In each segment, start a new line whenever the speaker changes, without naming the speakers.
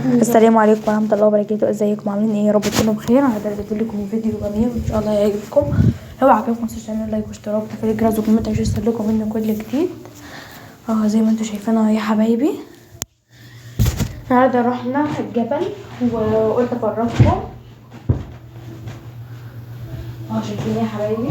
السلام عليكم ورحمه الله وبركاته. ازيكم عاملين ايه؟ يا رب تكونوا بخير. انا قدرت لكم فيديو جميل وان شاء الله يعجبكم. لو عجبكم متنسوش تعملوا لايك واشتراك وتفعيل الجرس وكومنت عشان يوصلكم مني كل جديد. زي ما انتم شايفين اهو يا حبايبي، النهارده رحنا الجبل وقلت افرجكم. شايفين يا حبايبي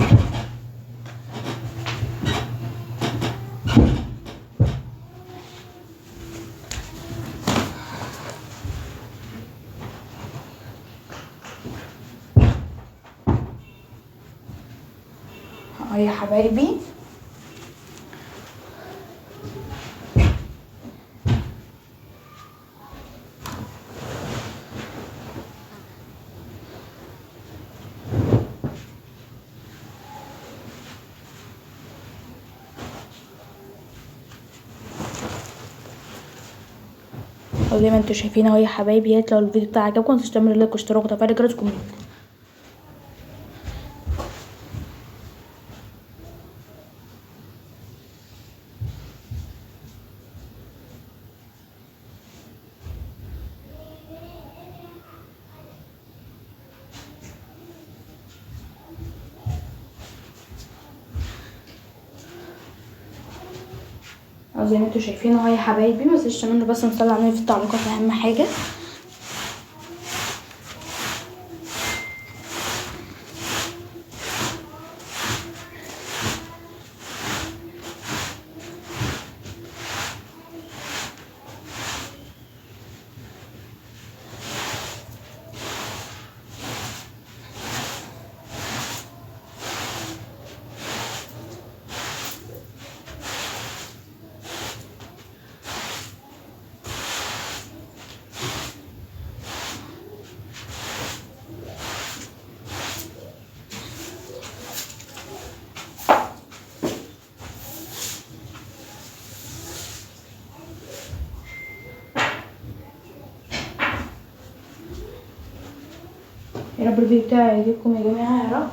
يا حبايبي زي ما انتم شايفين اهو يا حبايبي. لو الفيديو بتاعي عجبكم متنسوش تعملوا لايك واشتراك وتفعيل الجرس وكومنت. زي ما انتم شايفين اهو يا حبايبي، متنسوش تعملوا بس نصلي على النبي في التعليقات اهم حاجه. يا رب الفيديو بتاعي يعجبكم يا جماعه يا رب.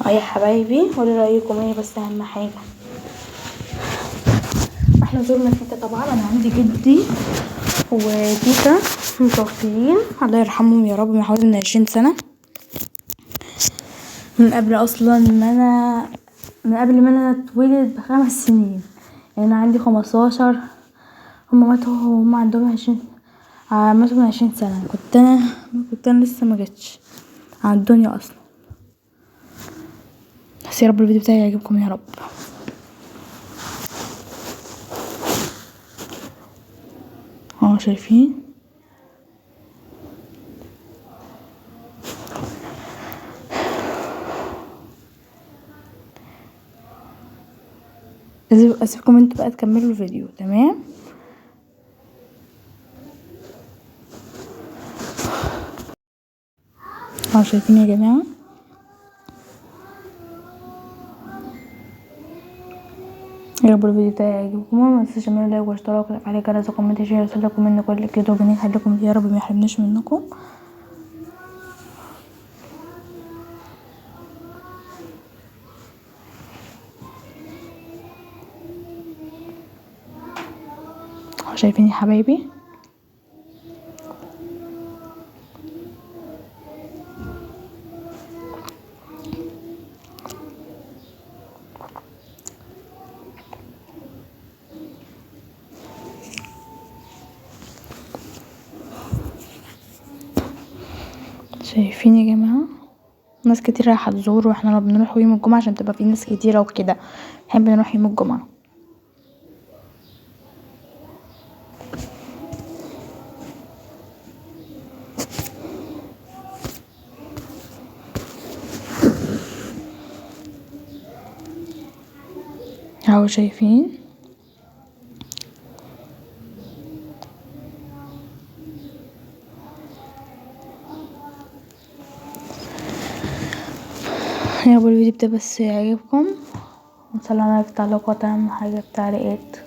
يا حبايبي قولوا رايكم ايه بس اهم حاجه. احنا زورنا تيتا طبعا. انا عندي جدي وتيتا متوفيين الله يرحمهم يا رب من حوالي من 20 سنه، من قبل اصلا ما انا اتولد ب5 سنين. يعني انا عندي 15، هما ماتوا وهم عندهم 20، ماتوا من 20 سنه. كنت انا لسه ما جتش على الدنيا اصلا. بس يا رب الفيديو بتاعي يعجبكم يا رب. شايفين اسيبكم انتوا بقى تكملوا الفيديو. تمام شايفين يا جماعه. يا رب الفيديو بتاعي يعجبكم. ما تنسوش تعملوا لايك واشتراك وتفعيل الجرس وكومنت عشان يوصلكم مني كل جديد. ربنا يخليكم يا رب ما يحرمناش منكم. شايفين يا حبايبي شايفين يا جماعه. ناس كتير رايحه تزور واحنا بنروح يوم الجمعه عشان تبقى في ناس كتيره وكده. بنحب نروح يوم الجمعه. اهو شايفين يا رب الفيديو ده بس يعجبكم، وصلوا على التعليقات اهم حاجة، التعليقات.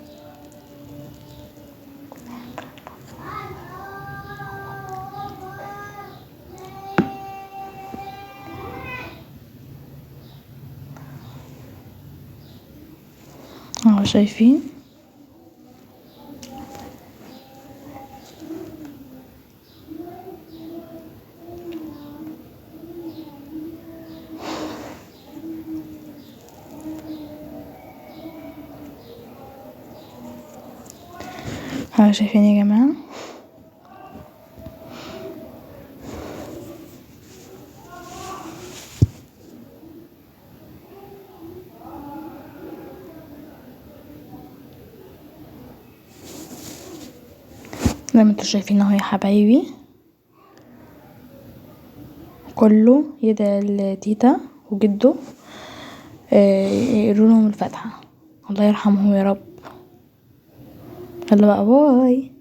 اهو شايفين اهو شايفين يا جماعة. زي ما انتوا شايفين اهو يا حبايبي، كله يدعي لتيتا وجده يقروا لهم الفاتحة، الله يرحمهم يا رب. يلا بقى، باي.